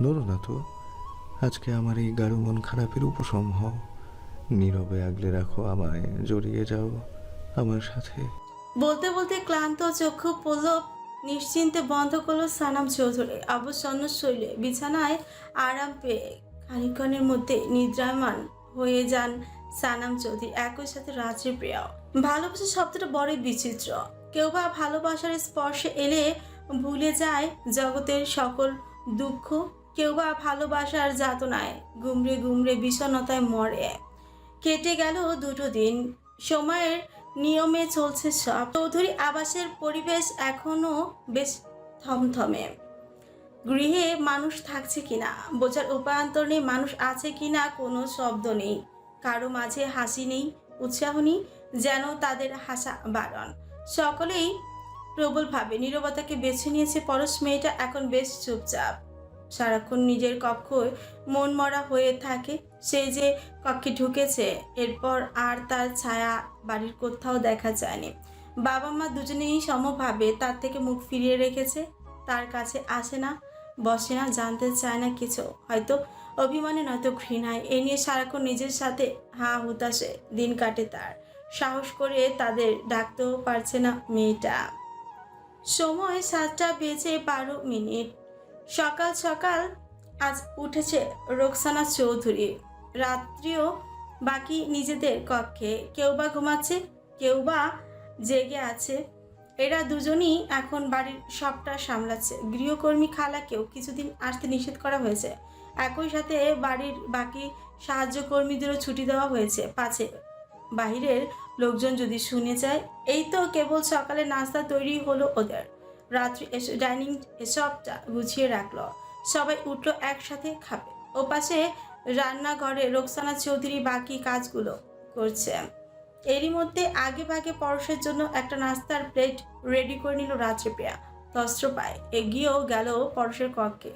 নড়ো না তো। আজকে আমার এই গাঢ় মন খারাপের উপশম হও, নীরবে আগলে রাখো আমায়, জড়িয়ে যাও আমার সাথে। বলতে বলতে ক্লান্ত চক্ষু পল্লব নিশ্চিন্তে বন্ধ করলো সানাম চৌধুরী। অবসন্ন শৈলে বিছানায় আরাম পেয়ে খানিকক্ষণের মধ্যে নিদ্রায়মান হয়ে যান সানাম চৌধুরী, একই সাথে রাত্রিপ্রিয়া। ভালোবাসা শব্দটা বড়ই বিচিত্র। কেউ বা ভালোবাসার স্পর্শে এলে ভুলে যায় জগতের সকল দুঃখ, কেউ বা ভালোবাসার যাতনায় গুমড়ে গুমড়ে বিষণ্ণতায় মরে। কেটে গেল দুটো দিন। সময়ের নিয়মে চলছে সব। চৌধুরী আবাসের পরিবেশ এখনো বেশ থমথমে। গৃহে মানুষ থাকছে কিনা বোঝার উপায়ান্তর নেই, মানুষ আছে কিনা কোনো শব্দ নেই, কারো মাঝে হাসি নেই, উৎসাহ নেই, যেন তাদের হাসা বারণ। সকলেই প্রবলভাবে নীরবতাকে বেছে নিয়েছে। পরশ মেয়েটা এখন বেশ চুপচাপ, সারাক্ষণ নিজের কক্ষে মন মরা হয়ে থাকে। সে যে কক্ষে ঢুকেছে এরপর আর তার ছায়া বাড়ির কোথাও দেখা যায়নি। বাবা মা দুজনেই সমভাবে তার থেকে মুখ ফিরিয়ে রেখেছে, তার কাছে আসে না, বসে না, জানতে চায় না কিছু, হয়তো অভিমানে নয়তো ঘৃণায়। এ নিয়ে সারাক্ষণ নিজের সাথে হা হুতাশে দিন কাটে তার। সাহস করে তাদের ডাকতেও পারছে না মেয়েটা। সময় 7:12। সকাল সকাল আজ উঠেছে রোকসানা চৌধুরী। রাত্রিও বাকি নিজেদের কক্ষে, কেউ বা ঘুমাচ্ছে, কেউ বা জেগে আছে। এরা দুজনই এখন বাড়ির সবটা সামলাচ্ছে। গৃহকর্মী খালাকেও কিছুদিন আসতে নিষেধ করা হয়েছে। একই সাথে বাড়ির বাকি সাহায্যকর্মীদেরও ছুটি দেওয়া হয়েছে, পাছে বাহিরের লোকজন যদি শুনে যায়। এই তো কেবল সকালে নাস্তা তৈরি হলো ওদের, রাত্রি এসে ডাইনিং এসবটা গুছিয়ে রাখলো, সবাই উঠলো একসাথে খাবে। ওপাশে রান্নাঘরে রোকসানা চৌধুরী বাকি কাজগুলো করছে। এরই মধ্যে আগে ভাগে পরশের জন্য একটা নাস্তার প্লেট রেডি করে নিল রাত্রিপ্রিয়া। তস্ত্র পায়ে এগিয়েও গেল পরশের কক্ষে।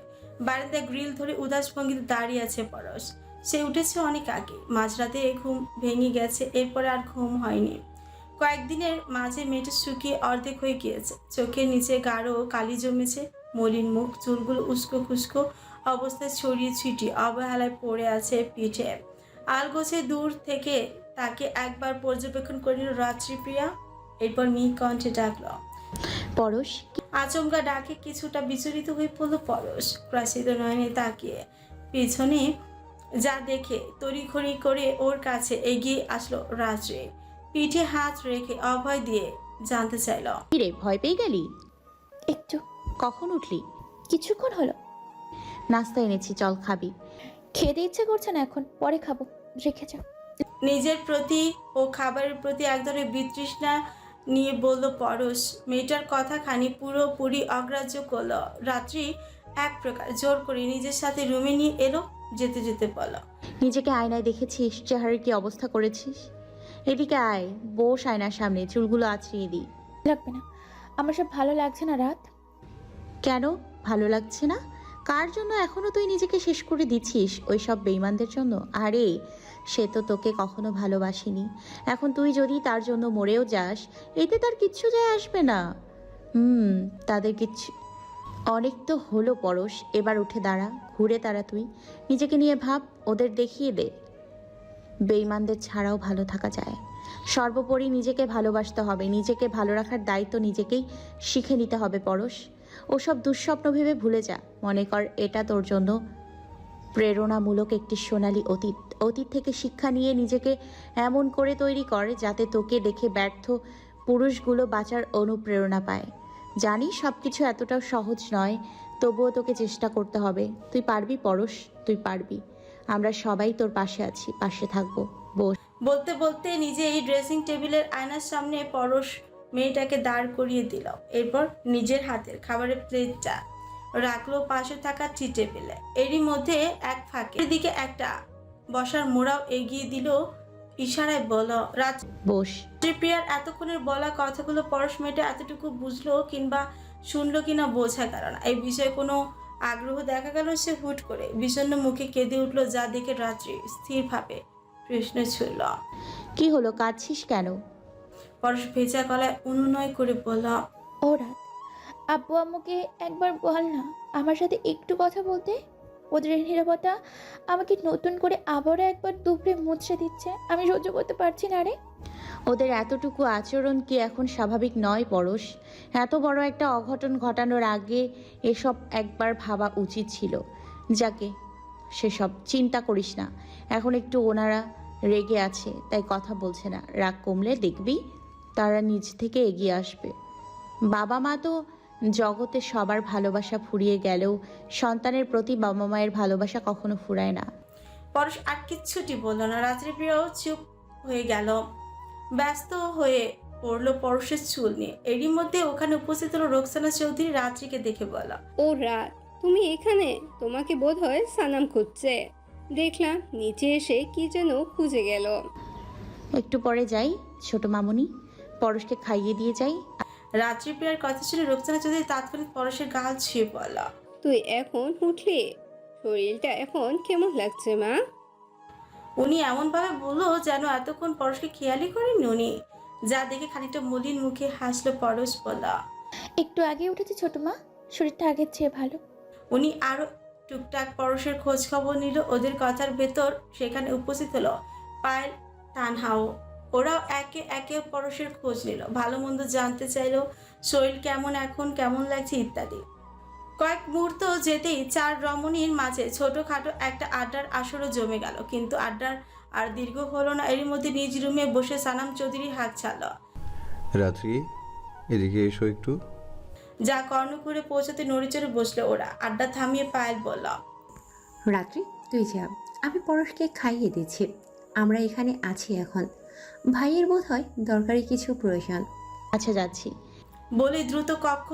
বারান্দায় গ্রিল ধরে উদাস ভঙ্গিতে দাঁড়িয়ে আছে পরশ। সে উঠেছে অনেক আগে, মাঝরাতে ঘুম ভেঙে গেছে, এরপরে আর ঘুম হয়নি। কয়েকদিনের মাঝে মেয়েটা শুকিয়ে অর্ধেক হয়ে গিয়েছে, চোখের নিচে গাঢ় কালি জমেছে, মলিন মুখ, চুলগুলো উস্কো খুস্কো অবস্থায় ছড়িয়ে ছিটিয়ে অবহেলায় পড়ে আছে পিঠে। আলগোছে দূর থেকে তাকে একবার পর্যবেক্ষণ করে নিল রাত্রিপ্রিয়া, এরপর মিহি কণ্ঠে ডাকল। পরশ, আচমকা ডাকে কিছুটা বিচলিত হয়ে পড়ল পরশ। প্রাসিত নয়নে তাকিয়ে পিছনে যা দেখে তড়িঘড়ি করে ওর কাছে এগিয়ে আসলো রাত্রি। পিঠে হাত রেখে অভয় দিয়ে জানতে চাইল, কি রে, ভয় পেয়ে গেলি? একটু। কখন উঠলি? কিছুক্ষণ হলো। নাস্তা এনেছি, চল খাবি। খেতে ইচ্ছে করছে না এখন, পরে খাবো, রেখে যাও। নিজের প্রতি ও খাবারের প্রতি এক ধরনের বিতৃষ্ণা নিয়ে বলল পরশ। মেয়েটার কথাখানি পুরোপুরি অগ্রাহ্য করল রাত্রি। এক প্রকার জোর করে নিজের সাথে রুমে নিয়ে এলো, যেতে যেতে বলল, নিজেকে আয়নায় দেখেছিস চেহারার কি অবস্থা করেছিস? এদিকে আয়, বস আয়নার সামনে, চুলগুলো আঁচড়িয়ে দিই। লাগবে না, আমার সব ভালো লাগছে না রাত। কেন ভালো লাগছে না? কার জন্য এখনো তুই নিজেকে শেষ করে দিচ্ছিস? ওই সব বেঈমানদের জন্য? আরে সে তো তোকে কখনো ভালোবাসেনি, এখন তুই যদি তার জন্য মরেও যাস এতে তার কিচ্ছু যায় আসবে না। তাদের কিচ্ছু অনেক তো হলো পরশ, এবার উঠে দাঁড়া, ঘুরে দাঁড়া, তুই নিজেকে নিয়ে ভাব, ওদের দেখিয়ে দে বেঈমানদের ছাড়াও ভালো থাকা যায়। সর্বোপরি নিজেকে ভালোবাসতে হবে, নিজেকে ভালো রাখার দায়িত্ব নিজেকেই শিখে নিতে হবে পরশ। ওসব দুঃস্বপ্ন ভেবে ভুলে যা, মনে কর এটা তোর জন্য প্রেরণামূলক একটি সোনালী অতীত। অতীত থেকে শিক্ষা নিয়ে নিজেকে এমন করে তৈরি কর যাতে তোকে দেখে ব্যর্থ পুরুষগুলো বাঁচার অনুপ্রেরণা পায়। জানি সব কিছু এতটাও সহজ নয়, তবুও তোকে চেষ্টা করতে হবে। তুই পারবি পরশ, তুই পারবি। আমরা সবাই তোর পাশে আছি, পাশে থাকবো। বস। বলতে বলতে নিজে এই ড্রেসিং টেবিলের আয়নার সামনে পরশ মেয়েটাকে দাঁড় করিয়ে দিল, এরপর নিজের হাতের খাবারের প্লেটটা রাখলো পাশে থাকা টি টেবিলে। এরই মধ্যে এক ফাঁকের দিকে একটা বসার মোড়াও এগিয়ে দিল, ইশারায় বলল, বস। রাত্রিপ্রিয়ার এতক্ষণের বলা কথাগুলো পরশ মেয়েটা এতটুকু বুঝলো কিংবা শুনলো কিনা বোঝা গেল না। এই বিষয়ে কোনো আগ্রহ দেখা গেল। সে হুট করে বিষণ্ণ মুখে কেঁদে উঠল, যা দেখে রাত্রি স্থিরভাবে প্রশ্ন ছুড়ল, কি হলো, কাঁদছিস কেন? পরশ ভেজা গলায় অনুনয় করে বলল, ও রাত, আব্বু আম্মুকে একবার বল না আমার সাথে একটু কথা বলতে। ওদের এই নীরবতা আমাকে নতুন করে আবারও একবার দুপুরে মুচড়ে দিচ্ছে, আমি সহ্য করতে পারছি না রে। ওদের এতটুকু আচরণ কি এখন স্বাভাবিক নয় পরশ? এত বড় একটা অঘটন ঘটানোর আগে এসব একবার ভাবা উচিত ছিল। যাকে সেসব চিন্তা করিস না, এখন একটু ওনারা রেগে আছে তাই কথা বলছে না, রাগ কমলে দেখবি তারা নিজ থেকে এগিয়ে আসবে। বাবা মা তো জগতে সবার ভালোবাসা ফুরিয়ে গেলেও সন্তানের প্রতি বাবা মায়ের ভালোবাসা কখনো ফুরায় না। পরশ আর কিচ্ছুটি বলল না। রাত্রিপ্রিয়াও চুপ হয়ে গেল। ব্যস্ত হয়ে পড়লো পরশের চুল নিয়ে। এরই মধ্যে ওখানে উপস্থিত হলো রোকসানা চৌধুরী রাত্রিকে দেখে বলা, ও রাত, তুমি এখানে? তোমাকে বোধহয় সানাম খুঁজছে। দেখলাম নিচে এসে কি যেন খুঁজে গেল। একটু পরে যাই ছোট মামুনি, পরশকে খাইয়ে দিয়ে যাই। রাত্রিপ্রিয়ার কথা শুনে রোকসানা চৌধুরী তাৎক্ষণিক পরশের গাল ছুঁয়ে বলা, তুই এখন উঠলি? শরীরটা এখন কেমন লাগছে মা? উনি এমনভাবে বললো যেন এতক্ষণ পরশকে খেয়ালই করেননি উনি। যা দেখে খানিকটা মলিন মুখে হাসলো পরশ বলা, একটু আগে উঠেছি ছোট মা, শরীরটা আগের চেয়ে ভালো। উনি আরো টুকটাক পরশের খোঁজ খবর নিল। ওদের কথার ভেতর সেখানে উপস্থিত হলো পায়েল, তানহাও। ওরাও একে একে পরশের খোঁজ নিল, ভালো মন্দ জানতে চাইলো, শরীর কেমন এখন, কেমন লাগছে ইত্যাদি। কয়েক মুহূর্ত যেতেই চার রমণীর মাঝে ছোটখাটো একটা আড্ডার আসরও জমে গেল। কিন্তু আড্ডার আর দীর্ঘ হলো না, এরই মধ্যে নিজ রুমে বসে সানাম চৌধুরী হাত ছাড়ল। রাত্রি, এদিকে এসো একটু। যা কর্ণ করে পৌঁছাতে নড়িচড়ে বসলো ওরা। আড্ডা থামিয়ে পায়েল বলল, রাত্রি তুই যা, আমি পরশকে খাইয়ে দিচ্ছি। আমরা এখানে আছি এখন। ভাইয়ের বোধ হয় দরকারি কিছু প্রয়োজন। আচ্ছা যাচ্ছি। বলে দ্রুত কক্ষ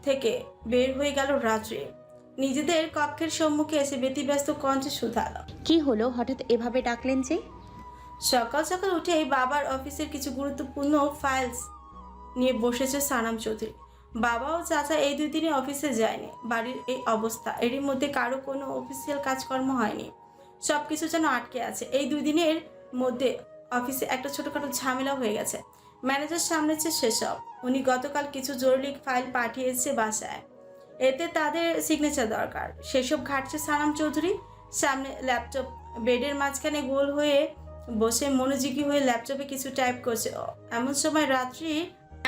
থেকে বের হয়ে গেল রাত্রি। নিজেদের কক্ষের সম্মুখে এসে ব্যতিব্যস্ত কণ্ঠে শুধালো, কি হলো হঠাৎ এভাবে ডাকলেন যে? সকাল সকাল উঠেই বাবার অফিসের কিছু গুরুত্বপূর্ণ ফাইলস নিয়ে বসেছে সানাম চৌধুরী। বাবা ও চাচা এই 2 দিনে অফিসে যায়নি। বাড়ির এই অবস্থা, এরই মধ্যে কারো কোনো অফিসিয়াল কাজকর্ম হয়নি, সবকিছু যেন আটকে আছে। এই 2 দিনের মধ্যে অফিসে একটা ছোটখাটো ঝামেলা হয়ে গেছে। ম্যানেজার সামনেছে সেসব। উনি গতকাল কিছু জরুরি ফাইল পাঠিয়েছে বাসায়, এতে তাদের সিগনেচার দরকার। সেসব ঘাটছে সানাম চৌধুরী। সামনে ল্যাপটপ, বেডের মাঝখানে গোল হয়ে বসে মনোযোগী হয়ে ল্যাপটপে কিছু টাইপ করছে ও।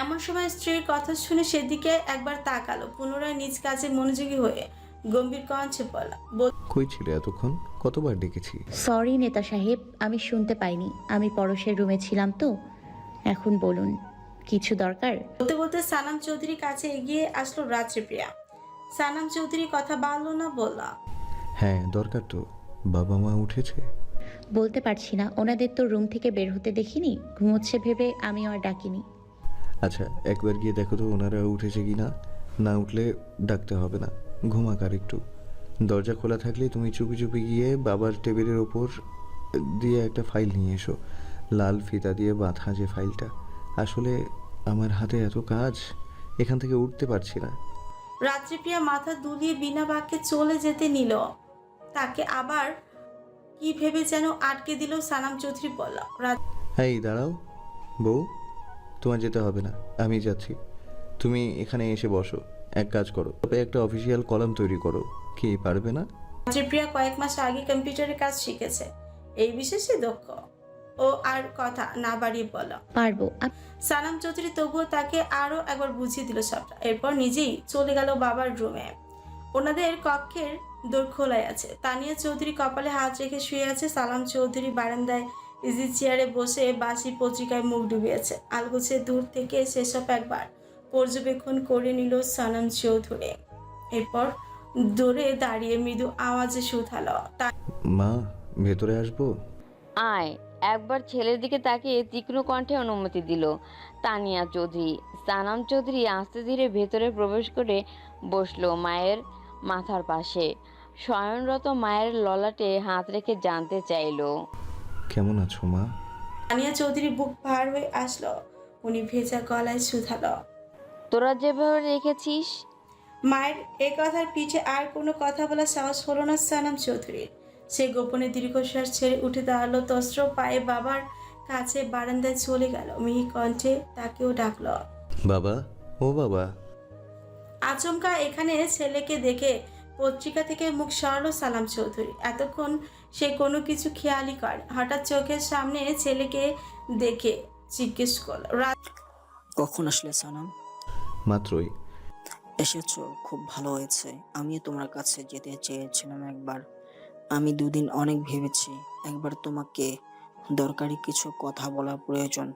এমন সময় স্ত্রীর কথা শুনে সেদিকে একবার তাকালো, পুনরায় নিজ কাজে মনোযোগী হয়ে গম্ভীর কণ্ঠে বলা, কই ছিলে এতক্ষণ? কতবার ডেকেছি। সরি নেতা সাহেব, আমি শুনতে পাইনি। আমি পরশের রুমে ছিলাম তো। এখন বলুন, কিছু দরকার? বলতে বলতে সানাম চৌধুরীর কাছে এগিয়ে আসলো রাত্রিপ্রিয়া। সানাম চৌধুরী কথা বাড়লো না, বললা, হ্যাঁ দরকার তো। বাবা মা উঠেছে? বলতে পারছি না, ওনাদের তো রুম থেকে বের হতে দেখিনি। ঘুমোচ্ছে ভেবে আমি আর ডাকিনি। আচ্ছা একবার গিয়ে দেখো তো ওনারা উঠেছে কি না। না উঠলে ডাকতে হবে না, ঘুমাক আর একটু। দরজা খোলা থাকলে তুমি চুপি চুপি গিয়ে বাবার টেবিলের ওপর দিয়ে একটা ফাইল নিয়ে এসো, লাল ফিতা দিয়ে বাঁধা যে ফাইলটা। আসলে আমার হাতে এত কাজ, এখান থেকে উঠতে পারছি না। রাত্রিপ্রিয়া মাথা দুলিয়ে বিনা বাক্যে চলে যেতে নিল। তাকে আবার কি ভেবে যেন আটকে দিল। সানাম চৌধুরী বলল, এই দাঁড়াও বউ, তোমার যেতে হবে না, আমি যাচ্ছি। তুমি এখানে এসে বসো। এক কাজ করো, তবে একটা অফিসিয়াল কলাম তৈরি করো। কি পারবে না? রাত্রিপ্রিয়া কয়েক মাস আগে কম্পিউটারের কাজ শিখেছে, এই বিশেষে দক্ষ। ও আর কথা না বাড়িয়ে বলল, পারবো। সানাম চৌধুরী তবুও তাকে আরো একবার বুঝিয়ে দিল সবটা। এরপর নিজেই চলে গেল বাবার রুমে। ওনাদের কক্ষের দোর খোলাই আছে। তানিয়া চৌধুরী কপালে হাত রেখে শুয়ে আছে। সালাম চৌধুরী বারান্দায় ইজি চেয়ারে বসে বাসি পত্রিকায় মুখ ডুবিয়েছে। আলগোছে দূর থেকে সেসব একবার পর্যবেক্ষণ করে নিল সানাম চৌধুরী। এরপর দূরে দাঁড়িয়ে মৃদু আওয়াজে শুধালো, মা ভেতরে আসবো? আয়। একবার ছেলের দিকে তাকিয়ে তীক্ষ্ণ কণ্ঠে অনুমতি দিল তানিয়া চৌধুরী। সানাম চৌধুরী আস্তে ধীরে ভেতরে প্রবেশ করে বসলো মায়ের মাথার পাশে। শয়নরত মায়ের ললাটে হাত রেখে জানতে চাইলো, কেমন আছো মা? তানিয়া চৌধুরী বুক ভার হয়ে আসলো। উনি ভেজা গলায় শুধালো, তোরা যেভাবে রেখেছিস। মায়ের এ কথার পিঠে আর কোনো কথা বলার সাহস হলো না সানাম চৌধুরীর। সে গোপনে দীর্ঘশ্বাস ছেড়ে উঠে দাঁড়ালো, তস্ত্র পায়ে বাবার কাছে বারান্দায় চলে গেল। মিহি কণ্ঠে তাকেও ডাকলো, বাবা, ও বাবা। আচমকা এখানে ছেলেকে দেখে পত্রিকা থেকে মুখ সরালো সালাম চৌধুরী। এতক্ষণ সে কোনো কিছু খেয়ালই করে। হঠাৎ চোখের সামনে ছেলেকে দেখে জিজ্ঞেস করল, কখন আসলে সানাম? মাত্রই। এসেছো, খুব ভালো হয়েছে। আমিও তোমার কাছে যেতে চেয়েছিলাম একবার। আমি 2 দিন অনেক ভেবেছি, একবার তোমাকে দরকারি কিছু কথা বলা প্রয়োজন।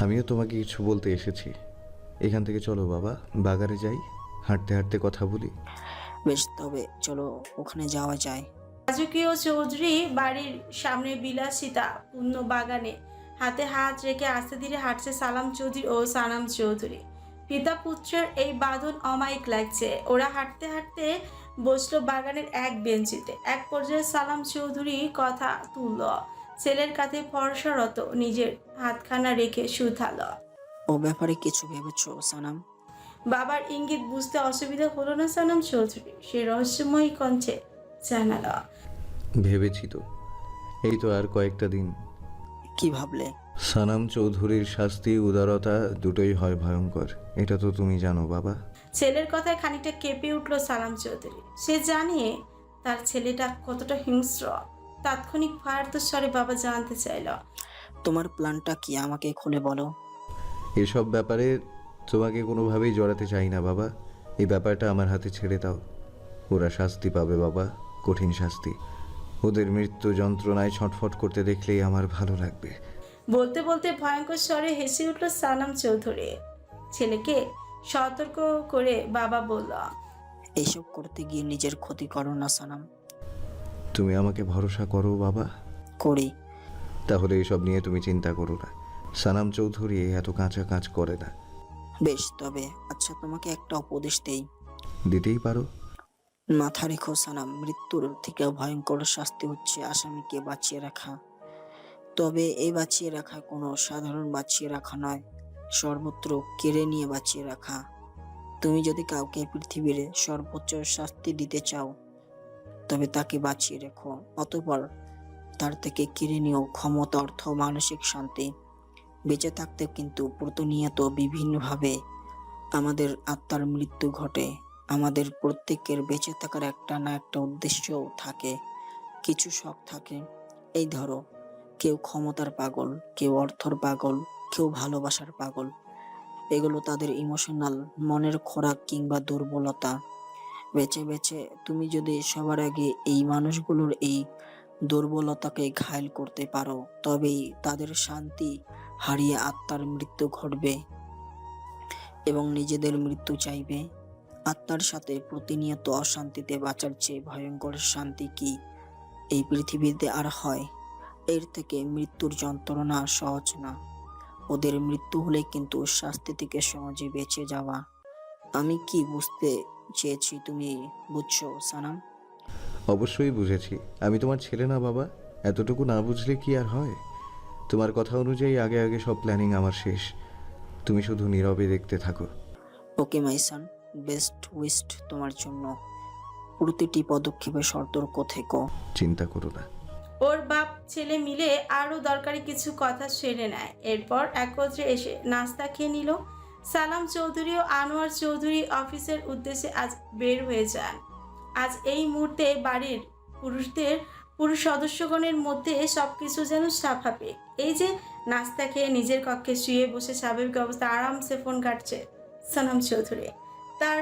আমিও তোমাকে কিছু বলতে এসেছি। এখান থেকে চলো বাবা, বাগারে যাই, হাঁটতে হাঁটতে কথা বলি। বেশ, তবে চলো ওখানে যাওয়া যায়। রাজকীয় চৌধুরী বাড়ির সামনে বিলাসিতা পূর্ণ বাগানে হাতে হাত রেখে আস্তে ধীরে হাঁটছে সালাম চৌধুরী ও সানাম চৌধুরী। পিতা পুত্রের এই বাঁধন অমায়িক লাগছে। ওরা হাঁটতে হাঁটতে বসলো বাগানের এক বেঞ্চিতে। এক পর্যায়ে সালাম চৌধুরী কথা তুলল। ছেলের কাঁধে ফর্সারত নিজের হাতখানা রেখে শুধালো। ও ব্যাপারে কিছু ভেবেছো সানাম? বাবার ইঙ্গিত বুঝতে অসুবিধা হলো না সানাম চৌধুরী। সে রহস্যময়ী কণ্ঠে জানালো। ভেবেছি তো, এই তো আর কয়েকটা দিন। কি ভাবলে? সানাম চৌধুরীর শাস্তি উদারতা দুটোই হয় ভয়ঙ্কর, এটা তো তুমি জানো বাবা। ছেলের কথায় খানিকটা কেঁপে উঠল সালাম চৌধুরী। সে জানে তার ছেলেটা কতটা হিংস্র। তাৎক্ষণিক ফায়ার্ত স্বরে বাবা জানতে চাইল। তোমার প্ল্যানটা কি আমাকে খুলে বলো। এসব ব্যাপারে তোমাকে কোনোভাবেই জড়াতে চাই না বাবা। এই ব্যাপারটা আমার হাতে ছেড়ে দাও। ওরা শাস্তি পাবে বাবা, কঠিন শাস্তি। ওদের মৃত্যু যন্ত্রণায় ছটফট করতে দেখলেই আমার ভালো লাগবে। বলতে বলতে ভয়ঙ্কর স্বরে হেসে উঠল সালাম চৌধুরী। ছেলেকে সতর্ক করে বাবা বলল। এইসব করতে গিয়ে নিজের ক্ষতি করো না সানাম। তুমি আমাকে ভরসা করো বাবা। করি। তাহলে এসব নিয়ে তুমি চিন্তা করো না। সানাম চৌধুরী এত কাঁচা কাজ করে না। বেশ, তবে আচ্ছা তোমাকে একটা উপদেশ দেই। দিতেই পারো। মাথা রেখো সানাম, মৃত্যুর থেকে ভয়ঙ্কর শাস্তি হচ্ছে আসামিকে বাঁচিয়ে রাখা। তবে এই বাঁচিয়ে রাখা কোনো সাধারণ বাঁচিয়ে রাখা নয়, সর্বত্র কেড়ে নিয়ে বাঁচিয়ে রাখা। তুমি যদি কাউকে পৃথিবীর সর্বোচ্চ শাস্তি দিতে চাও, তবে তাকে বাঁচিয়ে রেখো, অতঃপর তার থেকে কেড়ে নিও ক্ষমতা, অর্থ, মানসিক শান্তি। বেঁচে থাকতে কিন্তু প্রতিনিয়ত বিভিন্নভাবে আমাদের আত্মার মৃত্যু ঘটে। আমাদের প্রত্যেকের বেঁচে থাকার একটা না একটা উদ্দেশ্য থাকে, কিছু শখ থাকে। এই ধরো, কেউ ক্ষমতার পাগল, কেউ অর্থর পাগল, কেউ ভালোবাসার পাগল। এগুলো তাদের ইমোশনাল মনের খোরাক কিংবা দুর্বলতা। বেছে বেছে তুমি যদি সবার আগে এই মানুষগুলোর এই দুর্বলতাকে ঘায়েল করতে পারো, তবেই তাদের শান্তি হারিয়ে আত্মার মৃত্যু ঘটবে এবং নিজেদের মৃত্যু চাইবে। আত্মার সাথে প্রতিনিয়ত অশান্তিতে বাঁচার চেয়ে ভয়ঙ্কর শান্তি কি এই পৃথিবীতে আর হয়? এর থেকে মৃত্যুর যন্ত্রণা সহজ না। ওদের মৃত্যু হলে কিন্তু শাস্তি থেকে সহজে বেঁচে যাওয়া। আমি কি বুঝতে চেয়েছি তুমি বুঝছো সানাম? অবশ্যই বুঝেছি। আমি তোমার ছেলে না বাবা, এতটুকু না বুঝলে কি আর হয়? তোমার কথা অনুযায়ী আগে আগে সব প্ল্যানিং আমার শেষ। তুমি শুধু নীরবে দেখতে থাকো। ওকে মাই সান, বেস্ট উইস্ট তোমার জন্য। প্রতিটি পদক্ষেপে সতর্ক থেকো। চিন্তা করো না। ওর বাপ ছেলে মিলে আরো দরকারি কিছু কথা সেরে নেয়। এরপর একত্রে এসে নাস্তা খেয়ে নিল। সালাম চৌধুরী ও আনোয়ার চৌধুরী অফিসের উদ্দেশ্যে আজ বের হয়ে যান। আজ এই মুহূর্তে বাড়ির পুরুষ সদস্যগণের মধ্যে সবকিছু যেন স্বাভাবিক। এই যে নাস্তা খেয়ে নিজের কক্ষে শুয়ে বসে স্বাভাবিক অবস্থা আরামসে ফোন কাটছে সালাম চৌধুরী। তার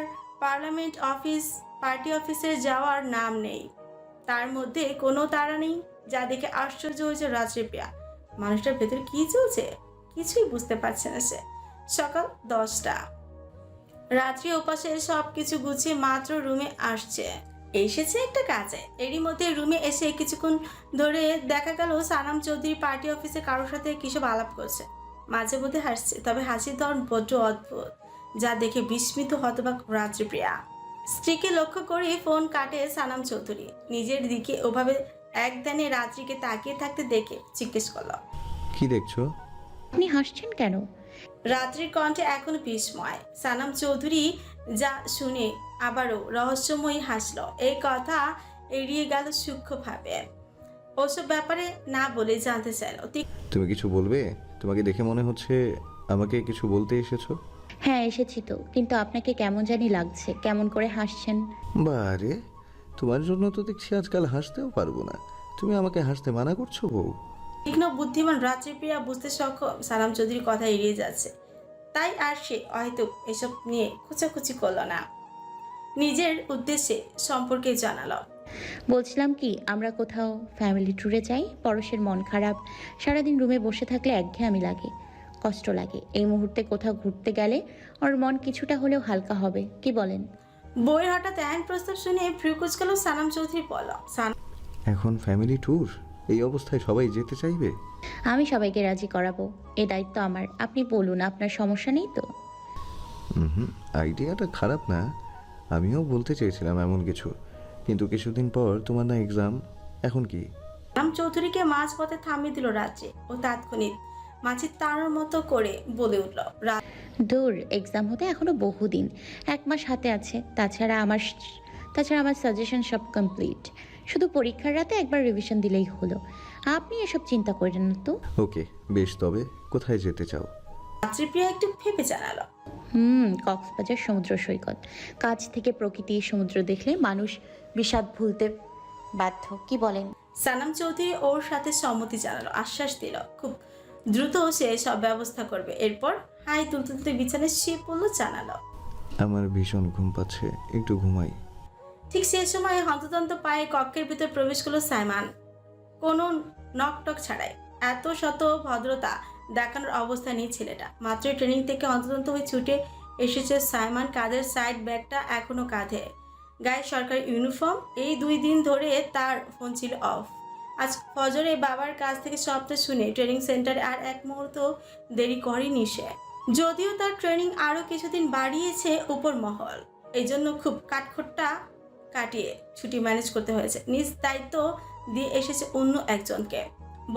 পার্টি অফিসে যাওয়ার নাম নেই, তার মধ্যে কোনো তাড়া নেই। যা দেখে আশ্চর্য হয়েছে রাত্রিপ্রিয়া। মানুষটার ভেতরে কি চলছে কিছুই বুঝতে পারছে না সে। সকাল 10টা। রাত্রি ওপাশে সবকিছু গুছিয়ে মাত্র রুমে এসেছে একটা কাজে। এরই মধ্যে রুমে এসে কিছুক্ষণ ধরে দেখা গেল সানাম চৌধুরী পার্টি অফিসে কারোর সাথে কিসব আলাপ করছে। মাঝে মধ্যে হাসছে, তবে হাসির ধরন বড্ড অদ্ভুত, যা দেখে বিস্মিত হতবাক রাত্রিপ্রিয়া। স্ত্রীকে লক্ষ্য করে ফোন কাটে সানাম চৌধুরী। নিজের দিকে ওভাবে একদানে রাত্রিকে তাকিয়ে থাকতে দেখে জিজ্ঞেস করল, কি দেখছো? আপনি হাসছেন কেন? রাত্রির কণ্ঠে এখনো বিস্ময়। সানাম চৌধুরী যা শুনে আবারও রহস্যময়ী হাসল। এই কথা এড়িয়ে গেল সূক্ষ্মভাবে। ওসব ব্যাপারে না বলে জানতে চাইল, তুমি কিছু বলবে? তোমাকে দেখে মনে হচ্ছে আমাকে কিছু বলতে এসেছো। হ্যাঁ এসেছি তো, কিন্তু আপনাকে কেমন জানি লাগছে, কেমন করে হাসছেন। বারে, তোমার জন্য তো দেখছি আজকাল হাসতেও পারবো না। তুমি আমাকে হাসতে মানা করছো বউ? তীক্ষ্ণ বুদ্ধিমান রাত্রিপ্রিয়া বুঝতে সক্ষম সালাম চৌধুরীর কথা এড়িয়ে যাচ্ছে, তাই আর সে হয়তো এসব নিয়ে খোঁচাখুচি করল না। নিজের উদ্দেশ্যে সম্পর্কে জানালো, বলছিলাম কি, আমরা কোথাও ফ্যামিলি ট্যুরে যাই। পরশের মন খারাপ, সারাদিন রুমে বসে থাকলে একঘেয়েমি লাগে, কষ্ট লাগে। এই মুহূর্তে কোথাও ঘুরতে গেলে ওর মন কিছুটা হলেও হালকা হবে, কি বলেন? বইয়ের হঠাৎ এহেন প্রস্তাব শুনে ভ্রু কুঁচকালো সালাম চৌধুরী। বলল, এখন ফ্যামিলি ট্যুর? এই অবস্থায় সবাই যেতে চাইবে? আমি সবাইকে রাজি করাবো, এ দায়িত্ব আমার। আপনি বলুন, আপনার সমস্যা নেই তো? হুম, আইডিয়াটা খারাপ না। আমিও বলতে চেয়েছিলাম এমন কিছু, কিন্তু কিছুদিন পর তোমার না এক্সাম, এখন কি? সালাম চৌধুরীকে মাঝপথে থামিয়ে দিল রাত্রি। ও তাৎক্ষণিক মাছির তাড়ার মতো করে বলে উঠল, দূর, এক্সাম হতে এখনো বহুদিন, 1 মাস হাতে আছে। তাছাড়া আমার সাজেশন সব কমপ্লিট। শুধু পরীক্ষার রাতে একবার রিভিশন দিলেই হলো। আপনি এসব চিন্তা করেন না তো। ওকে, বেশ, তবে কোথায় যেতে চাও? রাত্রিপ্রিয়া একটু ভেবে জানালো। কক্সবাজার সমুদ্র সৈকত। কাছ থেকে প্রকৃতি, সমুদ্র দেখলে মানুষ বিষাদ ভুলতে বাধ্য। কি বলেন? সালাম চৌধুরী ওর সাথে সম্মতি জানালো, আশ্বাস দিল খুব দ্রুত সে সব ব্যবস্থা করবে। এরপর হাই তুলতে তুলতে বিছানায় শুয়ে পড়লো, জানালো। আমার ভীষণ ঘুম পাচ্ছে, একটু ঘুমাই। ঠিক সে সময় হন্তদন্ত পায়ে কক্ষের ভিতর প্রবেশ করলো সাইমান, কোনো নকটক ছাড়াই। এত শত ভদ্রতা দেখানোর অবস্থা নেই ছেলেটা। মাত্র ট্রেনিং থেকে হন্তদন্ত হয়ে ছুটে এসেছে সাইমান। কাঁধের সাইড ব্যাগটা এখনো কাঁধে, গায়ে সরকারি ইউনিফর্ম। এই 2 দিন ধরে তার ফোন ছিল অফ। আজ ফজরে বাবার কাছ থেকে সবটা শুনে ট্রেনিং সেন্টারে আর এক মুহূর্ত দেরি করেনি সে। যদিও তার ট্রেনিং আরও কিছুদিন বাড়িয়েছে উপর মহল, এই জন্য খুব কাঠখোট্টা কাটিয়ে ছুটি ম্যানেজ করতে হয়েছে। নিজ দায়িত্ব দিয়ে এসেছে অন্য একজনকে।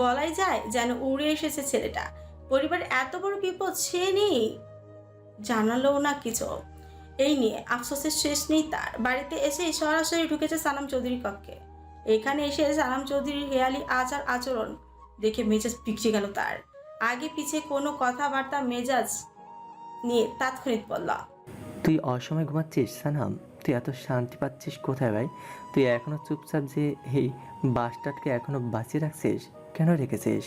বলাই যায় যেন উড়ে এসেছে ছেলেটা। পরিবারের এত বড় বিপদ সে নেই, জানালো না কিছু। এই নিয়ে আফসোসের শেষ নেই তার। বাড়িতে এসে সরাসরি ঢুকেছে সালাম চৌধুরীর কক্ষে। এখানে এসে সালাম চৌধুরীর হেয়ালি আচার আচরণ দেখে মেজাজ বিগড়ে গেল তার। আগে পিছে কোনো কথাবার্তা মেজাজ নিয়ে তাৎক্ষণিক বলল, তুই অসময় ঘুমাচ্ছিস সানাম? তুই এত শান্তি পাচ্ছিস কোথায় ভাই? তুই এখনো চুপচাপ যে এই বাসটাকে এখনো বাঁচিয়ে রাখছিস, কেন রেখেছিস?